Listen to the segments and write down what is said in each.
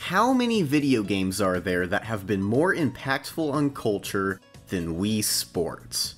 How many video games are there that have been more impactful on culture than Wii Sports?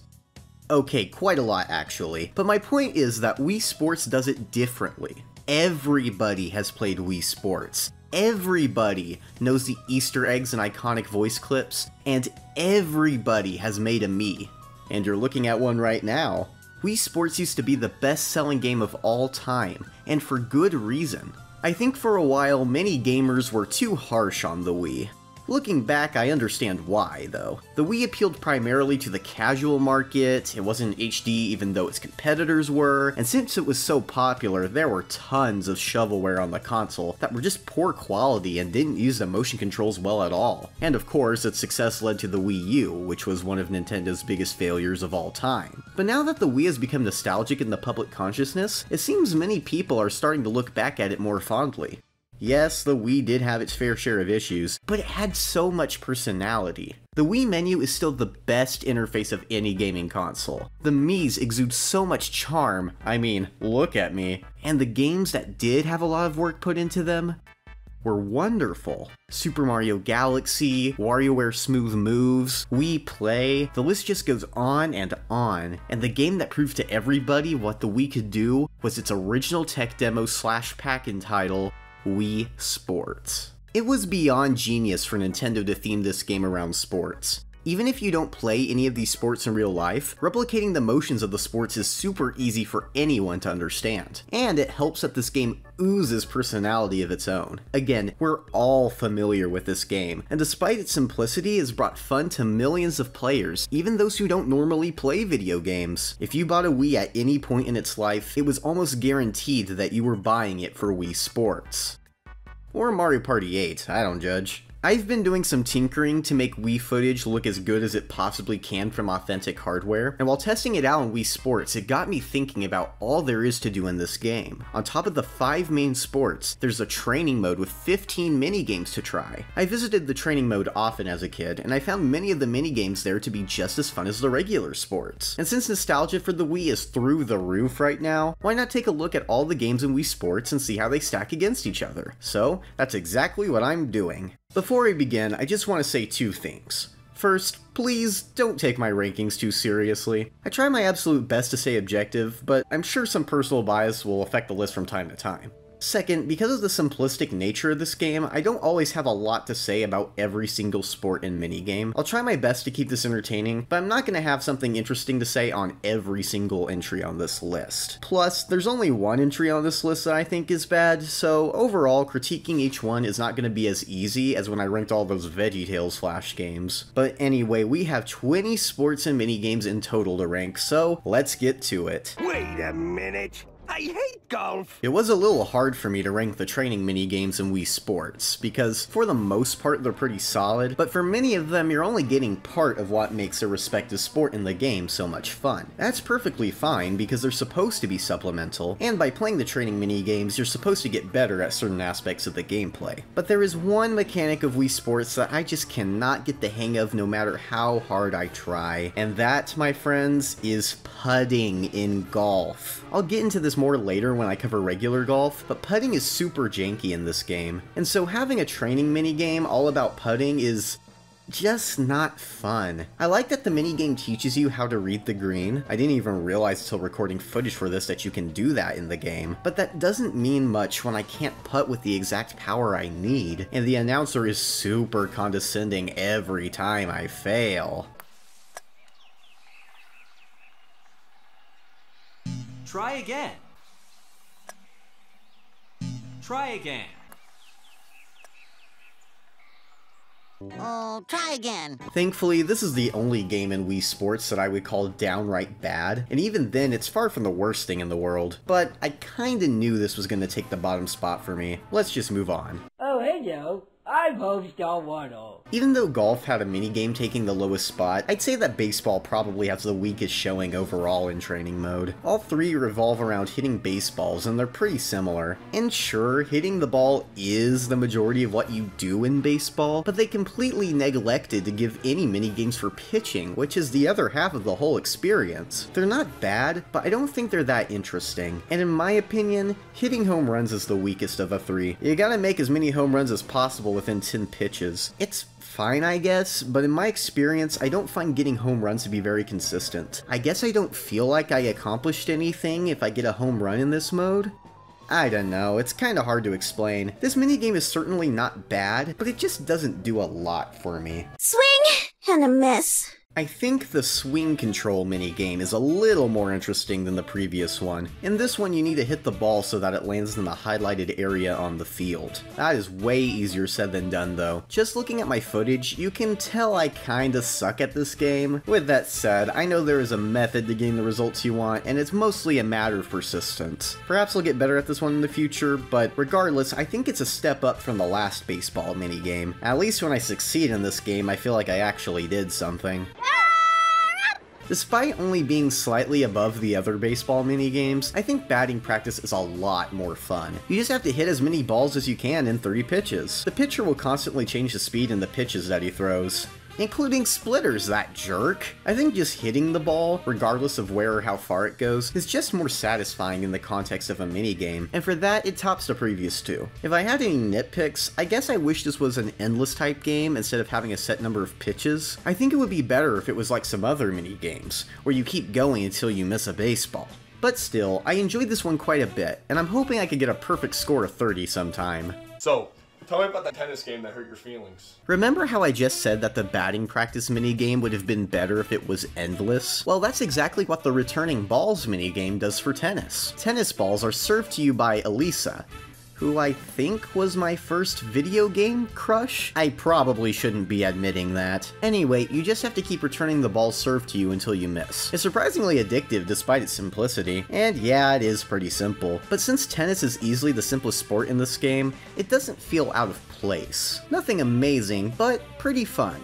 Okay, quite a lot actually, but my point is that Wii Sports does it differently. Everybody has played Wii Sports. Everybody knows the Easter eggs and iconic voice clips, and everybody has made a Mii. And you're looking at one right now. Wii Sports used to be the best-selling game of all time, and for good reason. I think for a while, many gamers were too harsh on the Wii. Looking back, I understand why, though. The Wii appealed primarily to the casual market, it wasn't HD even though its competitors were, and since it was so popular, there were tons of shovelware on the console that were just poor quality and didn't use the motion controls well at all. And of course, its success led to the Wii U, which was one of Nintendo's biggest failures of all time. But now that the Wii has become nostalgic in the public consciousness, it seems many people are starting to look back at it more fondly. Yes, the Wii did have its fair share of issues, but it had so much personality. The Wii menu is still the best interface of any gaming console. The Miis exude so much charm, I mean, look at me, and the games that did have a lot of work put into them were wonderful. Super Mario Galaxy, WarioWare Smooth Moves, Wii Play, the list just goes on, and the game that proved to everybody what the Wii could do was its original tech demo / pack entitle, Wii Sports. It was beyond genius for Nintendo to theme this game around sports. Even if you don't play any of these sports in real life, replicating the motions of the sports is super easy for anyone to understand. And it helps that this game oozes personality of its own. Again, we're all familiar with this game, and despite its simplicity, it's brought fun to millions of players, even those who don't normally play video games. If you bought a Wii at any point in its life, it was almost guaranteed that you were buying it for Wii Sports. Or Mario Party 8, I don't judge. I've been doing some tinkering to make Wii footage look as good as it possibly can from authentic hardware, and while testing it out on Wii Sports, it got me thinking about all there is to do in this game. On top of the 5 main sports, there's a training mode with 15 minigames to try. I visited the training mode often as a kid, and I found many of the minigames there to be just as fun as the regular sports. And since nostalgia for the Wii is through the roof right now, why not take a look at all the games in Wii Sports and see how they stack against each other? So, that's exactly what I'm doing. Before I begin, I just want to say 2 things. First, please don't take my rankings too seriously. I try my absolute best to stay objective, but I'm sure some personal bias will affect the list from time to time. Second, because of the simplistic nature of this game, I don't always have a lot to say about every single sport and minigame. I'll try my best to keep this entertaining, but I'm not going to have something interesting to say on every single entry on this list. Plus, there's only one entry on this list that I think is bad, so overall, critiquing each one is not going to be as easy as when I ranked all those VeggieTales Flash games. But anyway, we have 20 sports and minigames in total to rank, so let's get to it. Wait a minute! I hate golf! It was a little hard for me to rank the training minigames in Wii Sports, because for the most part they're pretty solid, but for many of them you're only getting part of what makes a respective sport in the game so much fun. That's perfectly fine because they're supposed to be supplemental, and by playing the training minigames you're supposed to get better at certain aspects of the gameplay. But there is one mechanic of Wii Sports that I just cannot get the hang of no matter how hard I try, and that, my friends, is putting in golf. I'll get into this more later when I cover regular golf, but putting is super janky in this game, and so having a training minigame all about putting is just not fun. I like that the minigame teaches you how to read the green. I didn't even realize until recording footage for this that you can do that in the game, but that doesn't mean much when I can't putt with the exact power I need, and the announcer is super condescending every time I fail. Try again. Try again. Oh, try again. Thankfully, this is the only game in Wii Sports that I would call downright bad, and even then, it's far from the worst thing in the world. But I kinda knew this was gonna take the bottom spot for me. Let's just move on. Oh, hello. I'm host Alvaro. Even though golf had a minigame taking the lowest spot, I'd say that baseball probably has the weakest showing overall in training mode. All 3 revolve around hitting baseballs, and they're pretty similar. And sure, hitting the ball is the majority of what you do in baseball, but they completely neglected to give any minigames for pitching, which is the other half of the whole experience. They're not bad, but I don't think they're that interesting. And in my opinion, hitting home runs is the weakest of the 3. You gotta make as many home runs as possible within 10 pitches. It's fine, I guess, but in my experience, I don't find getting home runs to be very consistent. I guess I don't feel like I accomplished anything if I get a home run in this mode? I don't know, it's kinda hard to explain. This minigame is certainly not bad, but it just doesn't do a lot for me. Swing and a miss. I think the swing control minigame is a little more interesting than the previous one. In this one, you need to hit the ball so that it lands in the highlighted area on the field. That is way easier said than done though. Just looking at my footage, you can tell I kinda suck at this game. With that said, I know there is a method to getting the results you want, and it's mostly a matter of persistence. Perhaps I'll get better at this one in the future, but regardless, I think it's a step up from the last baseball minigame. At least when I succeed in this game, I feel like I actually did something. Despite only being slightly above the other baseball minigames, I think batting practice is a lot more fun. You just have to hit as many balls as you can in 30 pitches. The pitcher will constantly change the speed and the pitches that he throws. Including splitters, that jerk. I think just hitting the ball, regardless of where or how far it goes, is just more satisfying in the context of a minigame, and for that, it tops the previous two. If I had any nitpicks, I guess I wish this was an endless type game instead of having a set number of pitches. I think it would be better if it was like some other minigames, where you keep going until you miss a baseball. But still, I enjoyed this one quite a bit, and I'm hoping I could get a perfect score of 30 sometime. So, tell me about that tennis game that hurt your feelings. Remember how I just said that the batting practice minigame would have been better if it was endless? Well, that's exactly what the returning balls minigame does for tennis. Tennis balls are served to you by Elisa, who I think was my first video game crush? I probably shouldn't be admitting that. Anyway, you just have to keep returning the balls served to you until you miss. It's surprisingly addictive despite its simplicity, and yeah, it is pretty simple. But since tennis is easily the simplest sport in this game, it doesn't feel out of place. Nothing amazing, but pretty fun.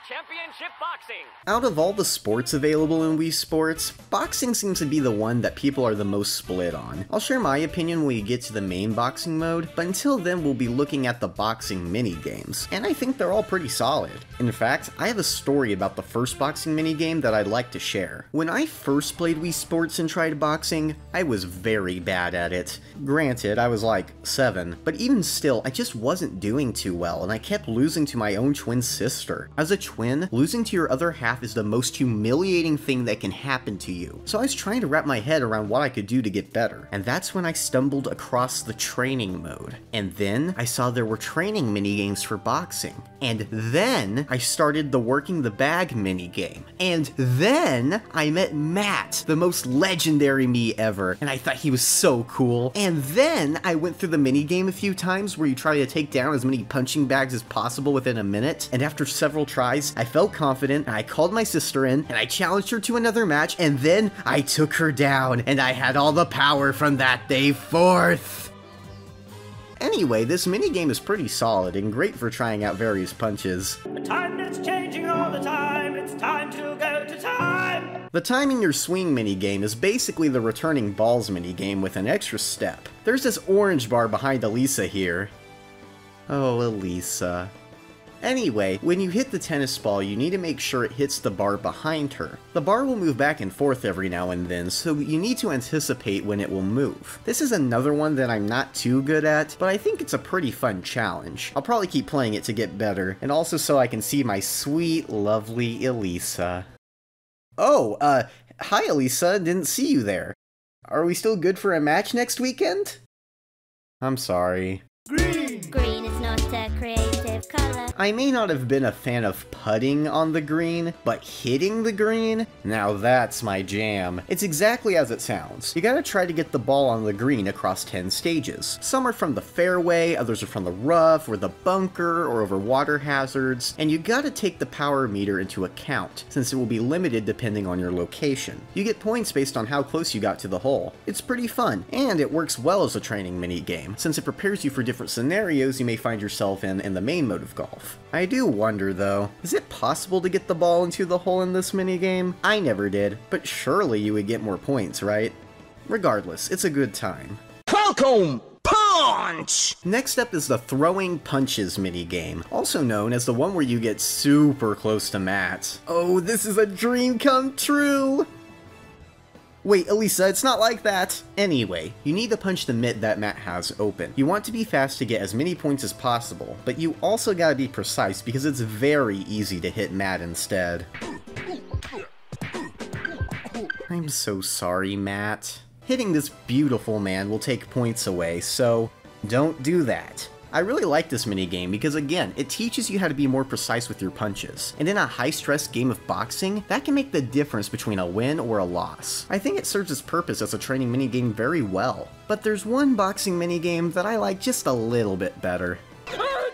Championship Boxing! Out of all the sports available in Wii Sports, boxing seems to be the one that people are the most split on. I'll share my opinion when we get to the main boxing mode, but until then we'll be looking at the boxing mini-games, and I think they're all pretty solid. In fact, I have a story about the first boxing minigame that I'd like to share. When I first played Wii Sports and tried boxing, I was very bad at it. Granted, I was like 7, but even still, I just wasn't doing too well, and I kept losing to my own twin sister. As a twin, losing to your other half is the most humiliating thing that can happen to you. So I was trying to wrap my head around what I could do to get better, and that's when I stumbled across the training mode. And then I saw there were training minigames for boxing. And then I started the working the bag minigame. And then I met Matt, the most legendary me ever, and I thought he was so cool. And then I went through the minigame a few times where you try to take down as many punching bags as possible within a minute, and after several tries, I felt confident, and I called my sister in, and I challenged her to another match, and then I took her down, and I had all the power from that day forth. Anyway, this minigame is pretty solid and great for trying out various punches. The time is changing all the time, it's time to go to time! The timing your swing minigame is basically the returning balls minigame with an extra step. There's this orange bar behind Elisa here. Oh, Elisa. Anyway, when you hit the tennis ball, you need to make sure it hits the bar behind her. The bar will move back and forth every now and then, so you need to anticipate when it will move. This is another one that I'm not too good at, but I think it's a pretty fun challenge. I'll probably keep playing it to get better, and also so I can see my sweet, lovely Elisa. Oh, hi Elisa, didn't see you there. Are we still good for a match next weekend? I'm sorry. Green is not a creative color. I may not have been a fan of putting on the green, but hitting the green? Now that's my jam. It's exactly as it sounds. You gotta try to get the ball on the green across 10 stages. Some are from the fairway, others are from the rough, or the bunker, or over water hazards, and you gotta take the power meter into account, since it will be limited depending on your location. You get points based on how close you got to the hole. It's pretty fun, and it works well as a training mini-game, since it prepares you for different scenarios you may find yourself in the main mode of golf. I do wonder though, is it possible to get the ball into the hole in this minigame? I never did, but surely you would get more points, right? Regardless, it's a good time. Welcome! Punch! Next up is the throwing punches minigame, also known as the one where you get super close to Matt. Oh, this is a dream come true! Wait, Elisa, it's not like that! Anyway, you need to punch the mitt that Matt has open. You want to be fast to get as many points as possible, but you also gotta be precise because it's very easy to hit Matt instead. I'm so sorry, Matt. Hitting this beautiful man will take points away, so don't do that. I really like this minigame because, again, it teaches you how to be more precise with your punches. And in a high-stress game of boxing, that can make the difference between a win or a loss. I think it serves its purpose as a training minigame very well. But there's one boxing minigame that I like just a little bit better.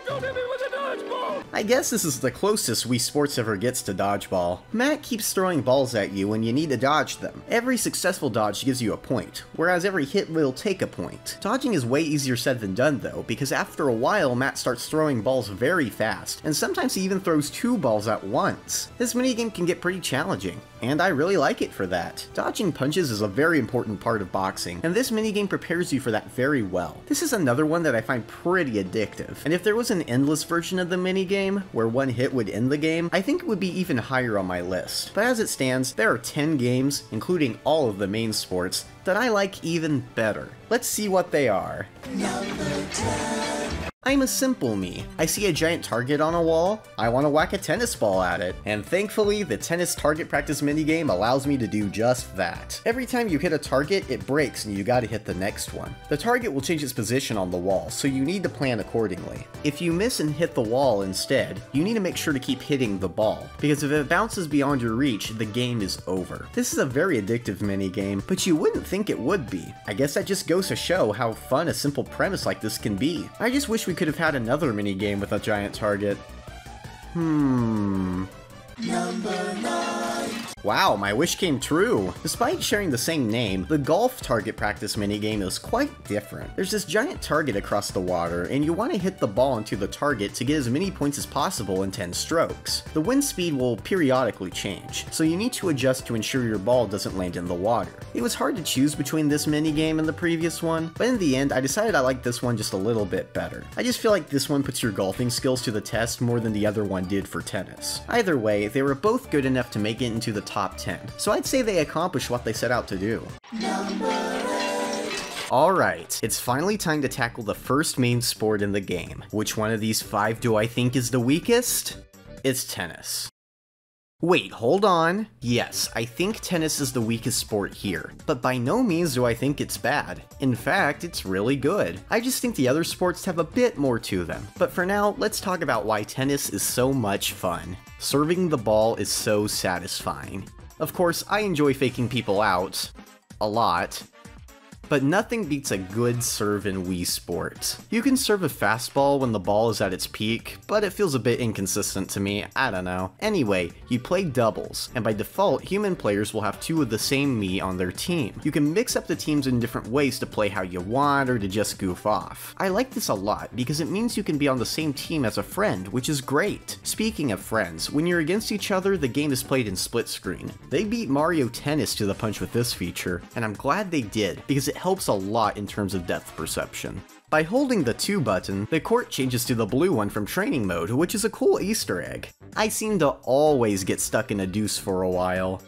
Don't hit me with a dodgeball! I guess this is the closest Wii Sports ever gets to dodgeball. Matt keeps throwing balls at you and you need to dodge them. Every successful dodge gives you a point, whereas every hit will take a point. Dodging is way easier said than done though, because after a while Matt starts throwing balls very fast, and sometimes he even throws 2 balls at once. This minigame can get pretty challenging, and I really like it for that. Dodging punches is a very important part of boxing, and this minigame prepares you for that very well. This is another one that I find pretty addictive, and if there was an endless version of the minigame, where one hit would end the game, I think it would be even higher on my list. But as it stands, there are 10 games, including all of the main sports, that I like even better. Let's see what they are. Number 10. I'm a simple me. I see a giant target on a wall, I want to whack a tennis ball at it, and thankfully the tennis target practice minigame allows me to do just that. Every time you hit a target, it breaks and you gotta hit the next one. The target will change its position on the wall, so you need to plan accordingly. If you miss and hit the wall instead, you need to make sure to keep hitting the ball, because if it bounces beyond your reach, the game is over. This is a very addictive minigame, but you wouldn't think it would be. I guess that just goes to show how fun a simple premise like this can be. I just wish we could have had another minigame with a giant target. Number 9. Wow, my wish came true! Despite sharing the same name, the golf target practice minigame is quite different. There's this giant target across the water, and you want to hit the ball into the target to get as many points as possible in 10 strokes. The wind speed will periodically change, so you need to adjust to ensure your ball doesn't land in the water. It was hard to choose between this minigame and the previous one, but in the end, I decided I liked this one just a little bit better. I just feel like this one puts your golfing skills to the test more than the other one did for tennis. Either way, they were both good enough to make it into the top 10, so I'd say they accomplished what they set out to do. Alright, it's finally time to tackle the first main sport in the game. Which one of these 5 do I think is the weakest? It's tennis. Wait, hold on. Yes, I think tennis is the weakest sport here, but by no means do I think it's bad. In fact, it's really good. I just think the other sports have a bit more to them. But for now, let's talk about why tennis is so much fun. Serving the ball is so satisfying. Of course, I enjoy faking people out a lot, but nothing beats a good serve in Wii Sports. You can serve a fastball when the ball is at its peak, but it feels a bit inconsistent to me, I don't know. Anyway, you play doubles, and by default, human players will have 2 of the same me on their team. You can mix up the teams in different ways to play how you want or to just goof off. I like this a lot because it means you can be on the same team as a friend, which is great. Speaking of friends, when you're against each other, the game is played in split screen. They beat Mario Tennis to the punch with this feature, and I'm glad they did, because it helps a lot in terms of depth perception. By holding the 2 button, the court changes to the blue one from training mode, which is a cool Easter egg. I seem to always get stuck in a deuce for a while.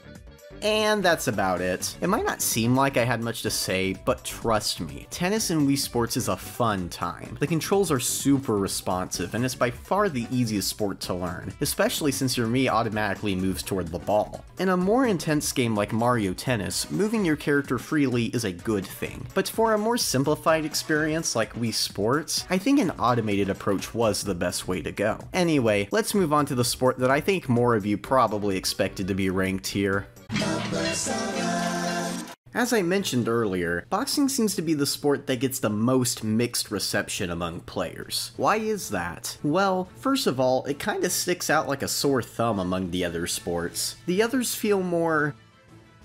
And that's about it. It might not seem like I had much to say, but trust me, tennis in Wii Sports is a fun time. The controls are super responsive, and it's by far the easiest sport to learn, especially since your Mii automatically moves toward the ball. In a more intense game like Mario Tennis, moving your character freely is a good thing, but for a more simplified experience like Wii Sports, I think an automated approach was the best way to go. Anyway, let's move on to the sport that I think more of you probably expected to be ranked here. As I mentioned earlier, boxing seems to be the sport that gets the most mixed reception among players. Why is that? Well, first of all, it kinda sticks out like a sore thumb among the other sports. The others feel more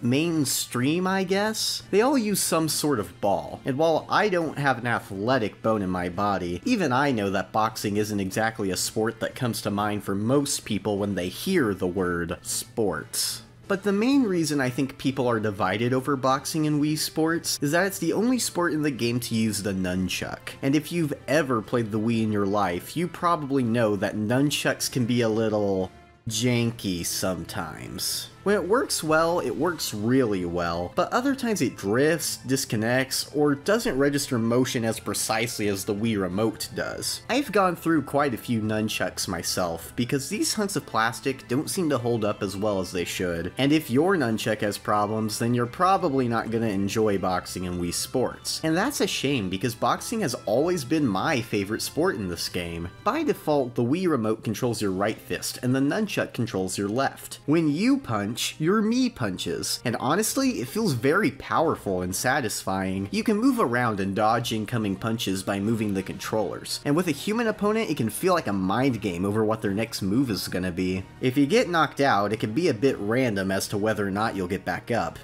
mainstream, I guess? They all use some sort of ball, and while I don't have an athletic bone in my body, even I know that boxing isn't exactly a sport that comes to mind for most people when they hear the word sports. But the main reason I think people are divided over boxing in Wii Sports is that it's the only sport in the game to use the nunchuck. And if you've ever played the Wii in your life, you probably know that nunchucks can be a little janky sometimes. When it works well, it works really well, but other times it drifts, disconnects, or doesn't register motion as precisely as the Wii Remote does. I've gone through quite a few nunchucks myself, because these hunks of plastic don't seem to hold up as well as they should, and if your nunchuck has problems, then you're probably not gonna enjoy boxing in Wii Sports. And that's a shame, because boxing has always been my favorite sport in this game. By default, the Wii Remote controls your right fist, and the nunchuck controls your left. When you punch, your Mii punches, and honestly, it feels very powerful and satisfying. You can move around and dodge incoming punches by moving the controllers, and with a human opponent, it can feel like a mind game over what their next move is gonna be. If you get knocked out, it can be a bit random as to whether or not you'll get back up.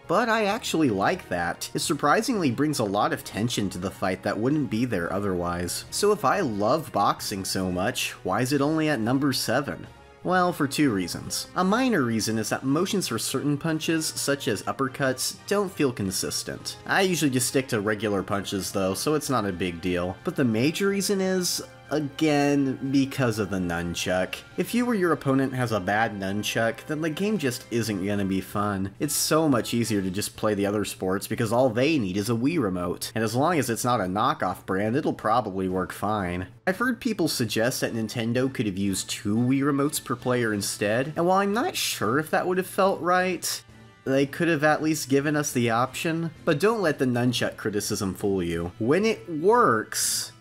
But I actually like that. It surprisingly brings a lot of tension to the fight that wouldn't be there otherwise. So if I love boxing so much, why is it only at number 7? Well, for two reasons. A minor reason is that motions for certain punches, such as uppercuts, don't feel consistent. I usually just stick to regular punches though, so it's not a big deal. But the major reason is, again, because of the nunchuck. If you or your opponent has a bad nunchuck, then the game just isn't gonna be fun. It's so much easier to just play the other sports because all they need is a Wii Remote, and as long as it's not a knockoff brand, it'll probably work fine. I've heard people suggest that Nintendo could have used 2 Wii Remotes per player instead, and while I'm not sure if that would have felt right, they could have at least given us the option. But don't let the nunchuck criticism fool you. When it works,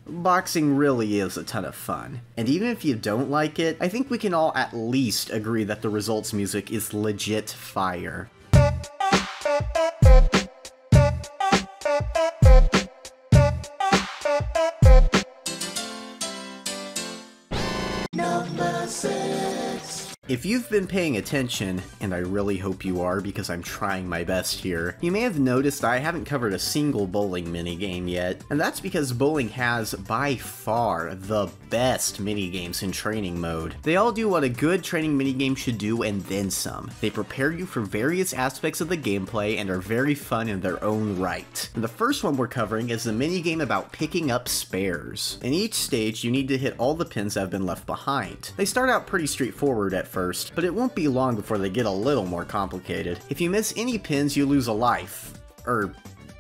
boxing really is a ton of fun. And even if you don't like it, I think we can all at least agree that the results music is legit fire. Number 6. If you've been paying attention, and I really hope you are because I'm trying my best here, you may have noticed I haven't covered a single bowling minigame yet, and that's because bowling has, by far, the best minigames in training mode. They all do what a good training minigame should do and then some. They prepare you for various aspects of the gameplay and are very fun in their own right. And the first one we're covering is the minigame about picking up spares. In each stage, you need to hit all the pins that have been left behind. They start out pretty straightforward at first, but it won't be long before they get a little more complicated. If you miss any pins, you lose a life.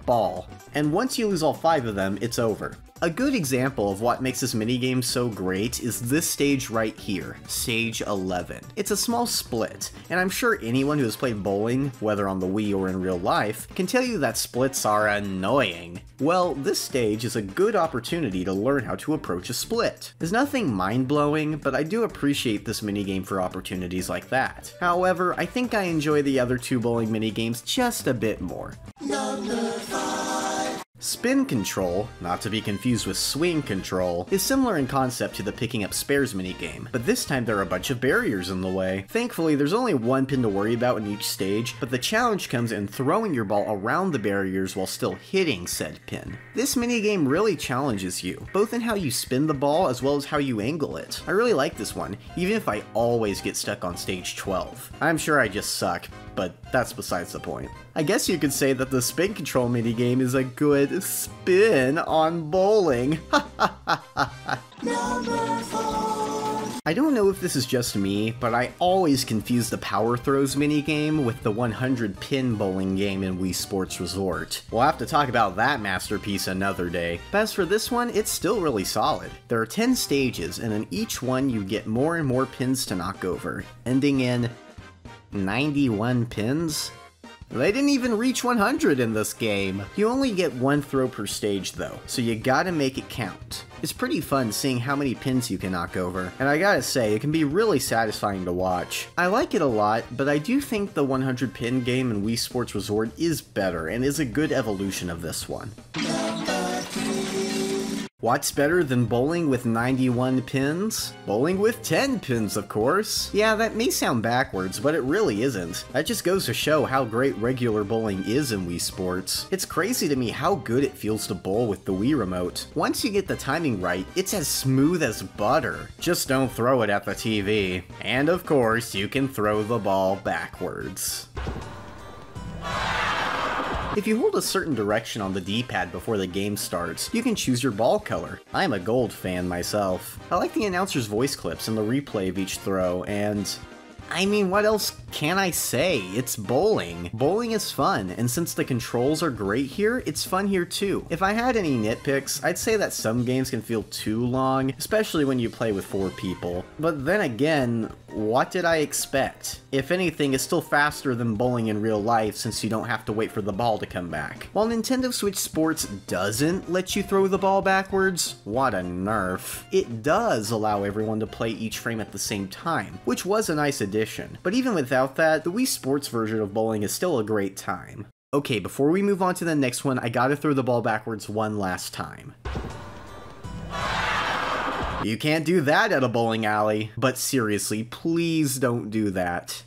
Ball. And once you lose all 5 of them, it's over. A good example of what makes this minigame so great is this stage right here, stage 11. It's a small split, and I'm sure anyone who has played bowling, whether on the Wii or in real life, can tell you that splits are annoying. Well, this stage is a good opportunity to learn how to approach a split. There's nothing mind-blowing, but I do appreciate this minigame for opportunities like that. However, I think I enjoy the other 2 bowling minigames just a bit more. Number 5. Spin control, not to be confused with swing control, is similar in concept to the picking up spares minigame, but this time there are a bunch of barriers in the way. Thankfully, there's only 1 pin to worry about in each stage, but the challenge comes in throwing your ball around the barriers while still hitting said pin. This minigame really challenges you, both in how you spin the ball as well as how you angle it. I really like this one, even if I always get stuck on stage 12. I'm sure I just suck, but that's besides the point. I guess you could say that the spin control minigame is a good spin on bowling. Number 4. I don't know if this is just me, but I always confuse the power throws minigame with the 100 pin bowling game in Wii Sports Resort. We'll have to talk about that masterpiece another day. But as for this one, it's still really solid. There are 10 stages, and in each one you get more and more pins to knock over, ending in 91 pins? They didn't even reach 100 in this game. You only get 1 throw per stage though, so you gotta make it count. It's pretty fun seeing how many pins you can knock over, and I gotta say, it can be really satisfying to watch. I like it a lot, but I do think the 100 pin game in Wii Sports Resort is better and is a good evolution of this one. What's better than bowling with 91 pins? Bowling with 10 pins, of course. Yeah, that may sound backwards, but it really isn't. That just goes to show how great regular bowling is in Wii Sports. It's crazy to me how good it feels to bowl with the Wii Remote. Once you get the timing right, it's as smooth as butter. Just don't throw it at the TV. And of course, you can throw the ball backwards. If you hold a certain direction on the D-pad before the game starts, you can choose your ball color. I'm a gold fan myself. I like the announcer's voice clips and the replay of each throw, and I mean, what else can I say? It's bowling. Bowling is fun, and since the controls are great here, it's fun here too. If I had any nitpicks, I'd say that some games can feel too long, especially when you play with 4 people. But then again, what did I expect? If anything, it's still faster than bowling in real life since you don't have to wait for the ball to come back. While Nintendo Switch Sports doesn't let you throw the ball backwards, what a nerf, it does allow everyone to play each frame at the same time, which was a nice addition. But even without that, the Wii Sports version of bowling is still a great time. Okay, before we move on to the next one, I gotta throw the ball backwards one last time. You can't do that at a bowling alley. But seriously, please don't do that.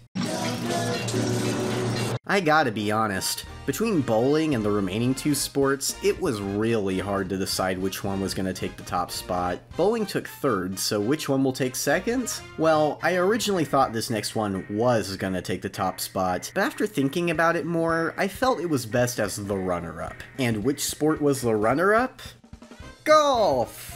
I gotta be honest, between bowling and the remaining 2 sports, it was really hard to decide which one was gonna take the top spot. Bowling took 3rd, so which one will take 2nd? Well, I originally thought this next one was gonna take the top spot, but after thinking about it more, I felt it was best as the runner-up. And which sport was the runner-up? Golf!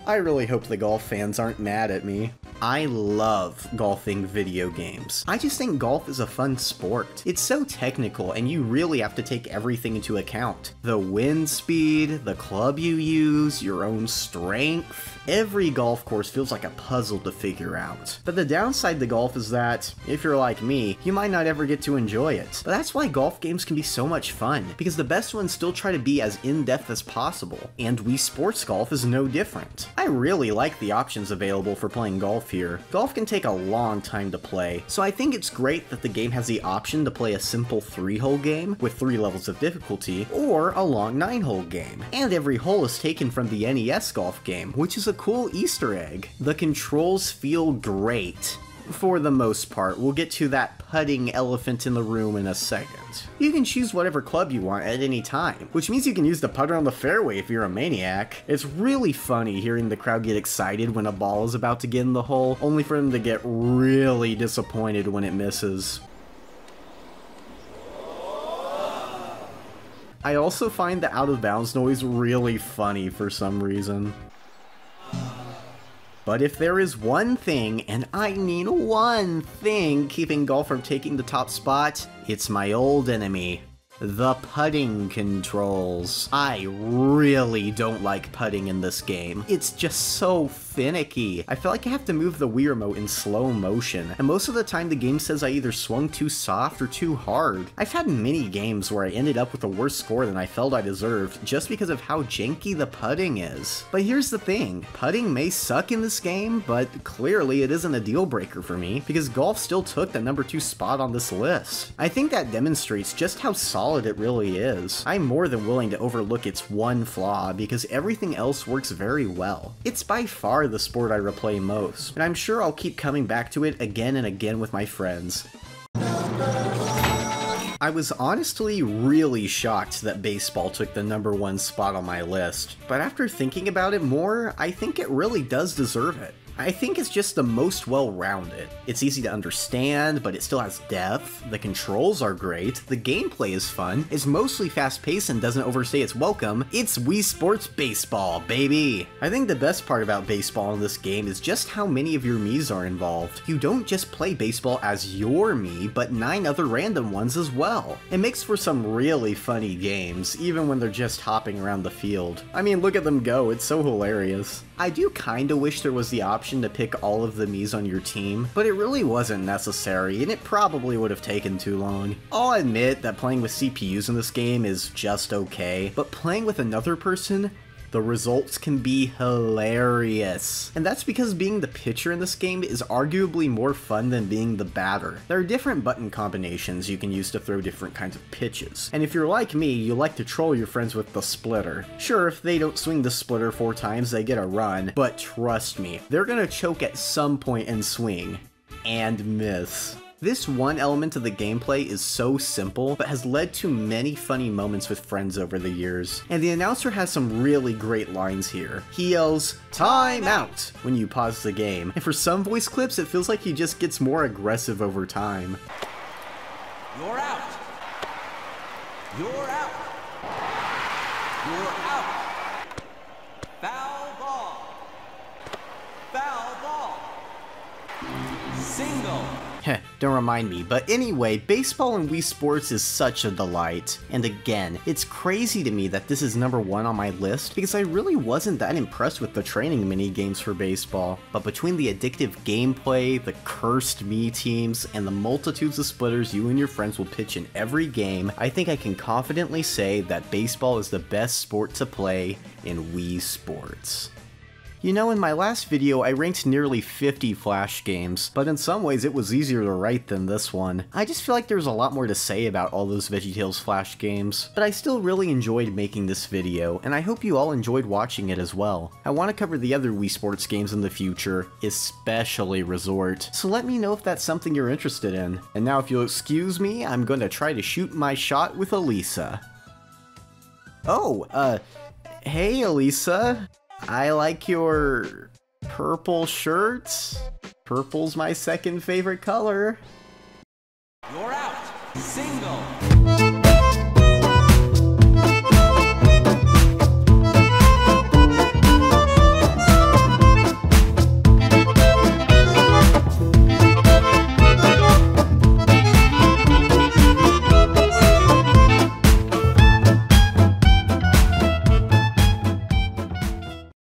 I really hope the golf fans aren't mad at me. I love golfing video games. I just think golf is a fun sport. It's so technical and you really have to take everything into account. The wind speed, the club you use, your own strength. Every golf course feels like a puzzle to figure out. But the downside to golf is that, if you're like me, you might not ever get to enjoy it. But that's why golf games can be so much fun, because the best ones still try to be as in-depth as possible. And Wii Sports Golf is no different. I really like the options available for playing golf here. Golf can take a long time to play, so I think it's great that the game has the option to play a simple 3-hole game with 3 levels of difficulty, or a long 9-hole game. And every hole is taken from the NES golf game, which is a cool Easter egg. The controls feel great. For the most part, we'll get to that putting elephant in the room in a second. You can choose whatever club you want at any time, which means you can use the putter on the fairway if you're a maniac. It's really funny hearing the crowd get excited when a ball is about to get in the hole, only for them to get really disappointed when it misses. I also find the out of bounds noise really funny for some reason. But if there is one thing, and I mean one thing, keeping golf from taking the top spot, it's my old enemy. The putting controls. I really don't like putting in this game. It's just so finicky. I feel like I have to move the Wii remote in slow motion, and most of the time the game says I either swung too soft or too hard. I've had many games where I ended up with a worse score than I felt I deserved just because of how janky the putting is. But here's the thing, putting may suck in this game, but clearly it isn't a deal breaker for me, because golf still took the number 2 spot on this list. I think that demonstrates just how solid it really is. I'm more than willing to overlook its one flaw because everything else works very well. It's by far the sport I replay most, and I'm sure I'll keep coming back to it again and again with my friends. I was honestly really shocked that baseball took the number 1 spot on my list, but after thinking about it more, I think it really does deserve it. I think it's just the most well-rounded. It's easy to understand, but it still has depth, the controls are great, the gameplay is fun, it's mostly fast-paced and doesn't overstay its welcome. It's Wii Sports Baseball, baby! I think the best part about baseball in this game is just how many of your Miis are involved. You don't just play baseball as your Mii, but 9 other random ones as well. It makes for some really funny games, even when they're just hopping around the field. I mean, look at them go, it's so hilarious. I do kinda wish there was the option to pick all of the Miis on your team, but it really wasn't necessary, and it probably would have taken too long. I'll admit that playing with CPUs in this game is just okay, but playing with another person, the results can be hilarious. And that's because being the pitcher in this game is arguably more fun than being the batter. There are different button combinations you can use to throw different kinds of pitches. And if you're like me, you like to troll your friends with the splitter. Sure, if they don't swing the splitter 4 times, they get a run, but trust me, they're gonna choke at some point and swing. And miss. This one element of the gameplay is so simple, but has led to many funny moments with friends over the years. And the announcer has some really great lines here. He yells, "Time out!" when you pause the game, and for some voice clips it feels like he just gets more aggressive over time. You're out. You're out. You're out. Foul ball. Foul ball. Single. Heh, don't remind me, but anyway, baseball in Wii Sports is such a delight. And again, it's crazy to me that this is #1 on my list because I really wasn't that impressed with the training mini-games for baseball. But between the addictive gameplay, the cursed Mii teams, and the multitudes of splitters you and your friends will pitch in every game, I think I can confidently say that baseball is the best sport to play in Wii Sports. You know, in my last video, I ranked nearly 50 Flash games, but in some ways it was easier to write than this one. I just feel like there's a lot more to say about all those VeggieTales Flash games, but I still really enjoyed making this video, and I hope you all enjoyed watching it as well. I want to cover the other Wii Sports games in the future, especially Resort, so let me know if that's something you're interested in. And now if you'll excuse me, I'm going to try to shoot my shot with Elisa. Oh, hey Elisa. I like your purple shirts. Purple's my second favorite color. You're out. Single.